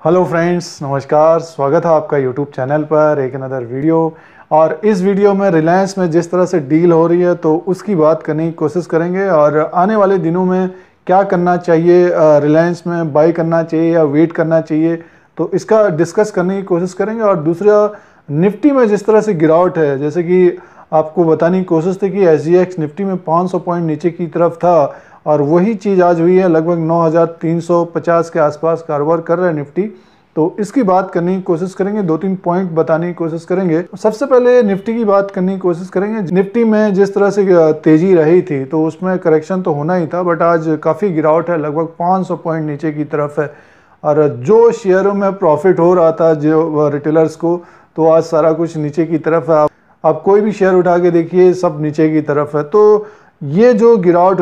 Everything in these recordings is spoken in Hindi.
हेलो फ्रेंड्स, नमस्कार। स्वागत है आपका यूट्यूब चैनल पर एक अनदर वीडियो। और इस वीडियो में रिलायंस में जिस तरह से डील हो रही है तो उसकी बात करने की कोशिश करेंगे और आने वाले दिनों में क्या करना चाहिए, रिलायंस में बाई करना चाहिए या वेट करना चाहिए, तो इसका डिस्कस करने की कोशिश करेंगे। और दूसरा, निफ्टी में जिस तरह से गिरावट है, जैसे कि आपको बताने की कोशिश थी कि SGX निफ्टी में 500 पॉइंट नीचे की तरफ था और वही चीज़ आज हुई है, लगभग 9350 के आसपास कारोबार कर रहा है निफ्टी। तो इसकी बात करने की कोशिश करेंगे, 2-3 पॉइंट बताने की कोशिश करेंगे। सबसे पहले निफ्टी की बात करने की कोशिश करेंगे। निफ्टी में जिस तरह से तेजी रही थी तो उसमें करेक्शन तो होना ही था, बट आज काफ़ी गिरावट है, लगभग 500 पॉइंट नीचे की तरफ है। और जो शेयरों में प्रॉफिट हो रहा था जो रिटेलर्स को, तो आज सारा कुछ नीचे की तरफ है। आप कोई भी शेयर उठा के देखिए, सब नीचे की तरफ है। तो ये जो गिरावट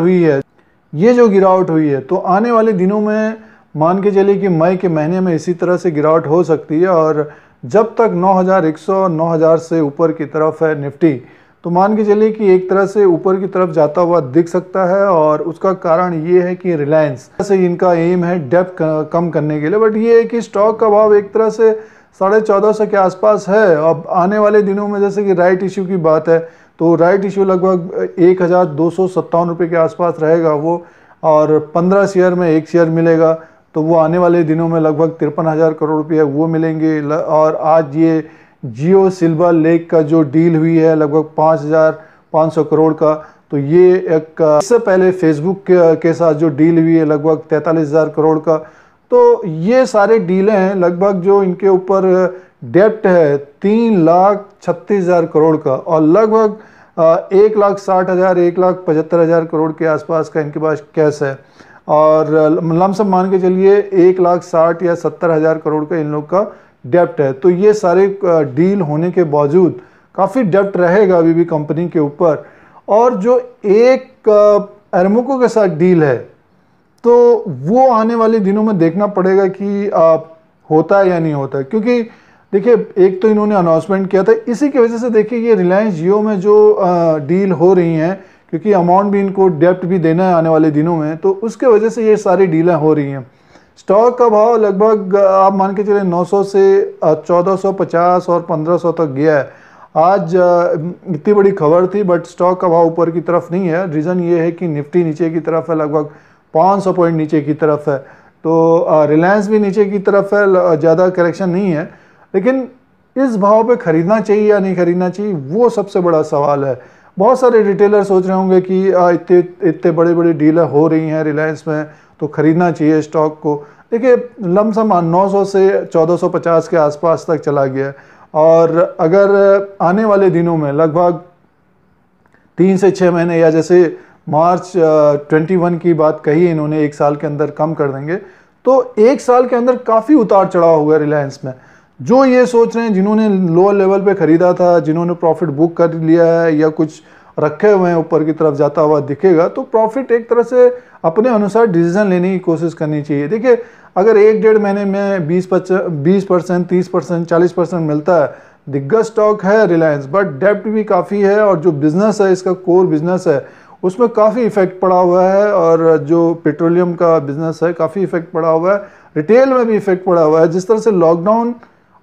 हुई है तो आने वाले दिनों में मान के चलिए कि मई के महीने में इसी तरह से गिरावट हो सकती है। और जब तक 9100 9000 से ऊपर की तरफ है निफ्टी, तो मान के चलिए कि एक तरह से ऊपर की तरफ जाता हुआ दिख सकता है। और उसका कारण ये है कि रिलायंस से इनका एम है डेप्थ कम करने के लिए, बट ये है कि स्टॉक का भाव एक तरह से 1450 के आसपास है। अब आने वाले दिनों में जैसे कि राइट इश्यू की बात है, तो राइट इश्यू लगभग 1257 रुपये के आसपास रहेगा वो, और 15 शेयर में एक शेयर मिलेगा, तो वो आने वाले दिनों में लगभग 53,000 करोड़ रुपये वो मिलेंगे। और आज ये जियो सिल्वर लेक का जो डील हुई है लगभग 5500 करोड़ का, तो ये एक इससे पहले फेसबुक के साथ जो डील हुई है लगभग 43,000 करोड़ का। तो ये सारे डीलें हैं लगभग जो इनके ऊपर डेप्ट है 3,36,000 करोड़ का, और लगभग 1,60,000 1,75,000 करोड़ के आसपास का इनके पास कैश है। और लमसम मान के चलिए 1,60,000 या 70,000 करोड़ का इन लोग का डेप्ट है। तो ये सारे डील होने के बावजूद काफ़ी डेप्ट रहेगा अभी भी कंपनी के ऊपर। और जो एक एर्मोको के साथ डील है, तो वो आने वाले दिनों में देखना पड़ेगा कि होता है या नहीं होता है। क्योंकि देखिए, एक तो इन्होंने अनाउंसमेंट किया था, इसी की वजह से देखिए ये रिलायंस जियो में जो डील हो रही हैं, क्योंकि अमाउंट भी इनको डेप्ट भी देना है आने वाले दिनों में, तो उसके वजह से ये सारी डीलें हो रही हैं। स्टॉक का भाव लगभग आप मान के चले 900 से 1450 और 1500 तक गया है। आज इतनी बड़ी खबर थी, बट स्टॉक का भाव ऊपर की तरफ नहीं है। रीज़न ये है कि निफ्टी नीचे की तरफ है, लगभग 500 पॉइंट नीचे की तरफ है। तो रिलायंस भी नीचे की तरफ है, ज़्यादा करेक्शन नहीं है। लेकिन इस भाव पे खरीदना चाहिए या नहीं खरीदना चाहिए, वो सबसे बड़ा सवाल है। बहुत सारे रिटेलर सोच रहे होंगे कि इतने बड़े बड़े डीलर हो रही हैं रिलायंस में, तो खरीदना चाहिए स्टॉक को। देखिए, लमसम 900 से 1450 के आसपास तक चला गया है। और अगर आने वाले दिनों में लगभग 3 से 6 महीने, या जैसे मार्च 21 की बात कही इन्होंने, 1 साल के अंदर कम कर देंगे, तो 1 साल के अंदर काफ़ी उतार चढ़ाव हुआ रिलायंस में। जो ये सोच रहे हैं, जिन्होंने लोअर लेवल पे ख़रीदा था, जिन्होंने प्रॉफिट बुक कर लिया है या कुछ रखे हुए हैं ऊपर की तरफ जाता हुआ दिखेगा, तो प्रॉफिट एक तरह से अपने अनुसार डिसीजन लेने की कोशिश करनी चाहिए। देखिए, अगर 1-1.5 महीने में 20%, 30%, 40% मिलता है, दिग्गज स्टॉक है रिलायंस, बट डेप्ट भी काफ़ी है। और जो बिज़नेस है, इसका कोर बिज़नेस है, उसमें काफ़ी इफेक्ट पड़ा हुआ है। और जो पेट्रोलियम का बिज़नेस है, काफ़ी इफेक्ट पड़ा हुआ है। रिटेल में भी इफेक्ट पड़ा हुआ है। जिस तरह से लॉकडाउन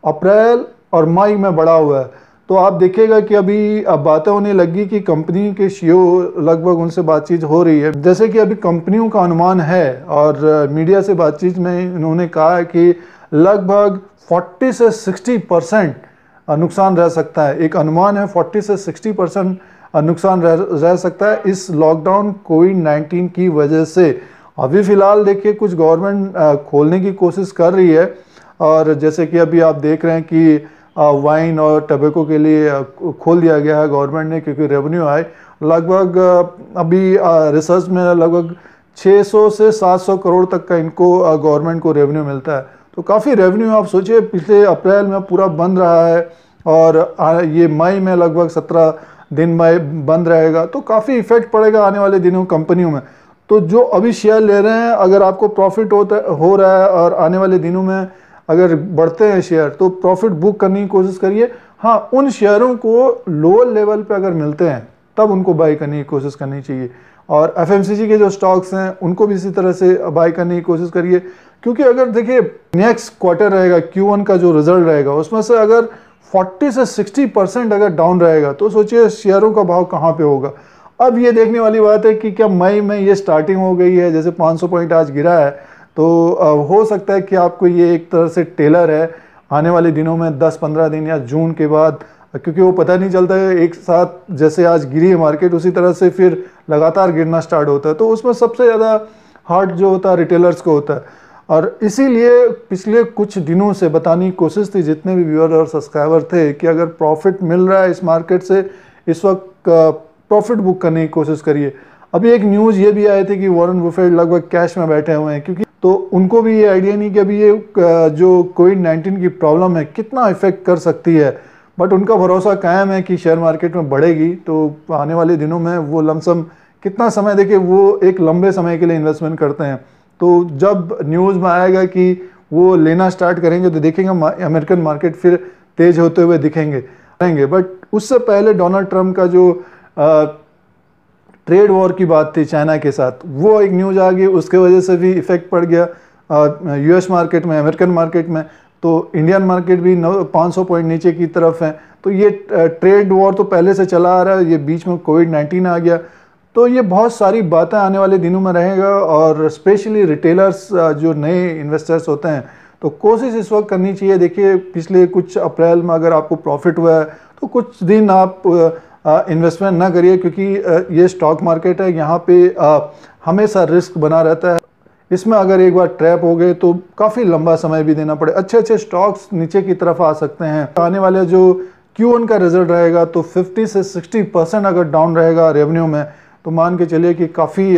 अप्रैल और मई में बढ़ा हुआ है, तो आप देखिएगा कि अभी अब बातें होने लगी कि कंपनी के CEO लगभग उनसे बातचीत हो रही है। जैसे कि अभी कंपनियों का अनुमान है, और मीडिया से बातचीत में इन्होंने कहा है कि लगभग 40 से 60% नुकसान रह सकता है। एक अनुमान है 40 से 60% नुकसान रह सकता है इस लॉकडाउन कोविड-19 की वजह से। अभी फ़िलहाल देखिए, कुछ गवर्नमेंट खोलने की कोशिश कर रही है। और जैसे कि अभी आप देख रहे हैं कि वाइन और टबैको के लिए खोल दिया गया है गवर्नमेंट ने, क्योंकि रेवेन्यू आए लगभग अभी रिसर्च में लगभग 600 से 700 करोड़ तक का इनको गवर्नमेंट को रेवेन्यू मिलता है। तो काफ़ी रेवेन्यू, आप सोचिए, पिछले अप्रैल में पूरा बंद रहा है, और ये मई में लगभग 17 दिन में बंद रहेगा। तो काफ़ी इफेक्ट पड़ेगा आने वाले दिनों कंपनियों में। तो जो अभी शेयर ले रहे हैं, अगर आपको प्रॉफिट हो रहा है और आने वाले दिनों में अगर बढ़ते हैं शेयर, तो प्रॉफिट बुक करने की कोशिश करिए। हाँ, उन शेयरों को लोअर लेवल पे अगर मिलते हैं तब उनको बाई करने की कोशिश करनी चाहिए। और FMCG के जो स्टॉक्स हैं उनको भी इसी तरह से बाई करने की कोशिश करिए। क्योंकि अगर देखिए नेक्स्ट क्वार्टर रहेगा, Q1 का जो रिजल्ट रहेगा उसमें से अगर 40 से 60% अगर डाउन रहेगा तो सोचिए शेयरों का भाव कहाँ पे होगा। अब ये देखने वाली बात है कि क्या मई में ये स्टार्टिंग हो गई है, जैसे 500 पॉइंट आज गिरा है तो हो सकता है कि आपको ये एक तरह से टेलर है आने वाले दिनों में 10-15 दिन या जून के बाद, क्योंकि वो पता नहीं चलता है एक साथ जैसे आज गिरी है मार्केट उसी तरह से फिर लगातार गिरना स्टार्ट होता है, तो उसमें सबसे ज़्यादा हार्ट जो होता है रिटेलर्स को होता है। और इसीलिए पिछले कुछ दिनों से बताने की कोशिश थी जितने भी व्यूअर और सब्सक्राइबर थे कि अगर प्रॉफिट मिल रहा है इस मार्केट से इस वक्त प्रॉफिट बुक करने की कोशिश करिए। अभी एक न्यूज़ ये भी आई थी कि वॉरेन बफेट लगभग कैश में बैठे हुए हैं, क्योंकि तो उनको भी ये आइडिया नहीं कि अभी ये जो कोविड-19 की प्रॉब्लम है कितना इफेक्ट कर सकती है, बट उनका भरोसा कायम है कि शेयर मार्केट में बढ़ेगी। तो आने वाले दिनों में वो लमसम कितना समय, देखिए वो एक लंबे समय के लिए इन्वेस्टमेंट करते हैं, तो जब न्यूज़ में आएगा कि वो लेना स्टार्ट करेंगे तो देखेंगे अमेरिकन मार्केट फिर तेज होते हुए दिखेंगे। बट उससे पहले डोनाल्ड ट्रंप का जो ट्रेड वॉर की बात थी चाइना के साथ, वो एक न्यूज़ आ गई, उसके वजह से भी इफेक्ट पड़ गया यूएस मार्केट में, अमेरिकन मार्केट में। तो इंडियन मार्केट भी 500 पॉइंट नीचे की तरफ है। तो ये ट्रेड वॉर तो पहले से चला आ रहा है, ये बीच में कोविड-19 आ गया, तो ये बहुत सारी बातें आने वाले दिनों में रहेगा। और स्पेशली रिटेलर्स जो नए इन्वेस्टर्स होते हैं तो कोशिश इस वक्त करनी चाहिए। देखिए पिछले कुछ अप्रैल में अगर आपको प्रॉफिट हुआ है तो कुछ दिन आप इन्वेस्टमेंट ना करिए, क्योंकि ये स्टॉक मार्केट है, यहाँ पे हमेशा रिस्क बना रहता है। इसमें अगर एक बार ट्रैप हो गए तो काफ़ी लंबा समय भी देना पड़े, अच्छे स्टॉक्स नीचे की तरफ आ सकते हैं। आने वाले जो Q1 का रिजल्ट रहेगा तो 50 से 60% अगर डाउन रहेगा रेवेन्यू में तो मान के चलिए कि काफ़ी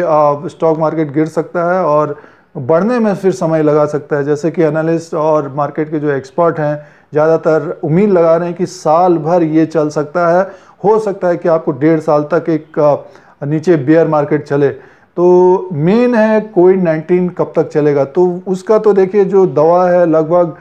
स्टॉक मार्केट गिर सकता है और बढ़ने में फिर समय लगा सकता है। जैसे कि एनालिस्ट और मार्केट के जो एक्सपर्ट हैं ज़्यादातर उम्मीद लगा रहे हैं कि साल भर ये चल सकता है, हो सकता है कि आपको 1.5 साल तक एक नीचे बेयर मार्केट चले। तो मेन है कोविड-19 कब तक चलेगा, तो उसका तो देखिए जो दवा है लगभग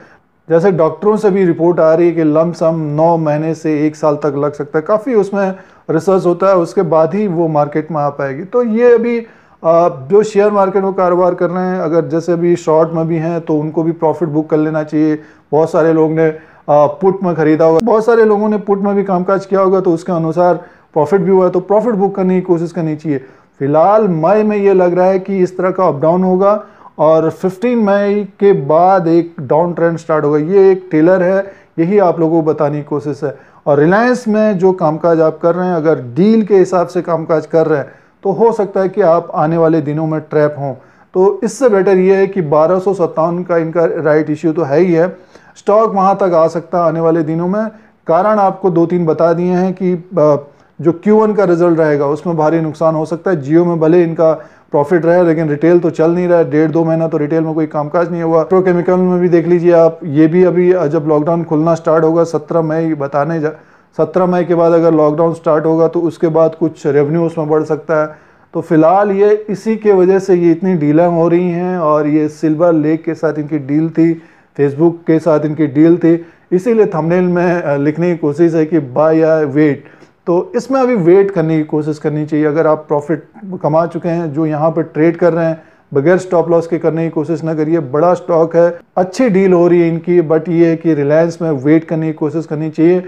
जैसे डॉक्टरों से भी रिपोर्ट आ रही है कि लमसम 9 महीने से 1 साल तक लग सकता है, काफ़ी उसमें रिसर्च होता है, उसके बाद ही वो मार्केट में आ पाएगी। तो ये अभी जो शेयर मार्केट में कारोबार कर रहे हैं अगर जैसे अभी शॉर्ट में भी हैं तो उनको भी प्रॉफिट बुक कर लेना चाहिए। बहुत सारे लोग ने पुट में खरीदा होगा, बहुत सारे लोगों ने पुट में भी कामकाज किया होगा, तो उसके अनुसार प्रॉफिट भी हुआ है, तो प्रॉफिट बुक करने की कोशिश करनी चाहिए। फिलहाल मई में ये लग रहा है कि इस तरह का अप डाउन होगा और 15 मई के बाद एक डाउन ट्रेंड स्टार्ट होगा। ये एक टेलर है, यही आप लोगों को बताने की कोशिश है। और रिलायंस में जो कामकाज आप कर रहे हैं अगर डील के हिसाब से कामकाज कर रहे हैं तो हो सकता है कि आप आने वाले दिनों में ट्रैप हों। तो इससे बेटर ये है कि 1257 का इनका राइट इश्यू तो है ही है, स्टॉक वहाँ तक आ सकता है आने वाले दिनों में। कारण आपको 2-3 बता दिए हैं कि जो Q1 का रिजल्ट रहेगा उसमें भारी नुकसान हो सकता है। जियो में भले इनका प्रॉफिट रहा है लेकिन रिटेल तो चल नहीं रहा है, 1.5-2 महीना तो रिटेल में कोई कामकाज नहीं हुआ। पेट्रोकेमिकल में भी देख लीजिए आप, ये भी अभी जब लॉकडाउन खुलना स्टार्ट होगा 17 मई के बाद अगर लॉकडाउन स्टार्ट होगा तो उसके बाद कुछ रेवेन्यू उसमें बढ़ सकता है। तो फिलहाल ये इसी के वजह से ये इतनी डीलें हो रही हैं और ये सिल्वर लेक के साथ इनकी डील थी, फेसबुक के साथ इनकी डील थी, इसीलिए थंबनेल में लिखने की कोशिश है कि बाय या वेट। तो इसमें अभी वेट करने की कोशिश करनी चाहिए। अगर आप प्रॉफिट कमा चुके हैं जो यहाँ पर ट्रेड कर रहे हैं बगैर स्टॉप लॉस के करने की कोशिश ना करिए। बड़ा स्टॉक है, अच्छी डील हो रही है इनकी, बट ये है कि रिलायंस में वेट करने की कोशिश करनी चाहिए।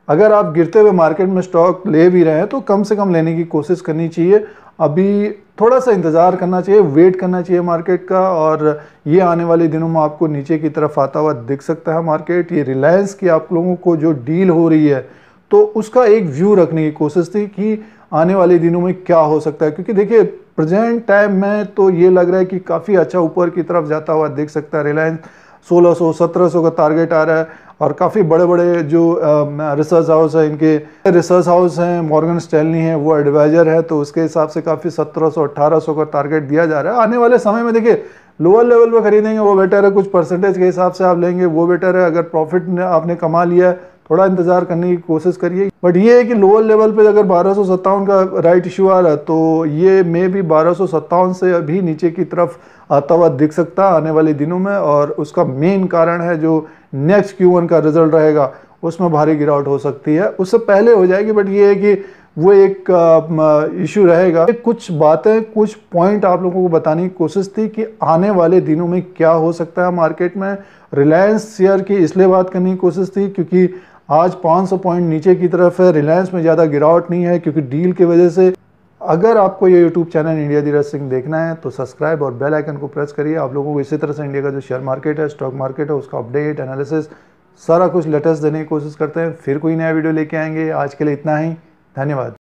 अगर आप गिरते हुए मार्केट में स्टॉक ले भी रहे हैं तो कम से कम लेने की कोशिश करनी चाहिए। अभी थोड़ा सा इंतज़ार करना चाहिए, वेट करना चाहिए मार्केट का, और ये आने वाले दिनों में आपको नीचे की तरफ आता हुआ दिख सकता है मार्केट। ये रिलायंस की आप लोगों को जो डील हो रही है तो उसका एक व्यू रखने की कोशिश थी कि आने वाले दिनों में क्या हो सकता है, क्योंकि देखिए प्रेजेंट टाइम में तो ये लग रहा है कि काफ़ी अच्छा ऊपर की तरफ जाता हुआ दिख सकता है। रिलायंस 1600-1700 का टारगेट आ रहा है और काफ़ी बड़े बड़े जो रिसर्च हाउस है, इनके रिसर्च हाउस हैं, मॉर्गन स्टैनली है, वो एडवाइजर है, तो उसके हिसाब से काफ़ी 1700-1800 का टारगेट दिया जा रहा है। आने वाले समय में देखिए लोअर लेवल पे खरीदेंगे वो बेटर है, कुछ परसेंटेज के हिसाब से आप लेंगे वो बेटर है। अगर प्रॉफिट आपने कमा लिया है थोड़ा इंतजार करने की कोशिश करिए। बट ये है कि लोअर लेवल पे अगर 1257 का राइट इशू आ रहा है तो ये मे भी 1257 से अभी नीचे की तरफ आता हुआ दिख सकता है आने वाले दिनों में, और उसका मेन कारण है जो नेक्स्ट Q1 का रिजल्ट रहेगा उसमें भारी गिरावट हो सकती है, उससे पहले हो जाएगी। बट ये है कि वो एक इशू रहेगा। कुछ बातें, कुछ पॉइंट आप लोगों को बताने की कोशिश थी कि आने वाले दिनों में क्या हो सकता है मार्केट में। रिलायंस शेयर की इसलिए बात करने की कोशिश थी क्योंकि आज 500 पॉइंट नीचे की तरफ है, रिलायंस में ज़्यादा गिरावट नहीं है क्योंकि डील की वजह से। अगर आपको ये YouTube channel India Dheeraj Singh देखना है तो सब्सक्राइब और बेल आइकन को प्रेस करिए। आप लोगों को इसी तरह से इंडिया का जो शेयर मार्केट है, स्टॉक मार्केट है, उसका अपडेट, एनालिसिस सारा कुछ लेटेस्ट देने की कोशिश करते हैं। फिर कोई नया वीडियो लेके आएंगे। आज के लिए इतना ही, धन्यवाद।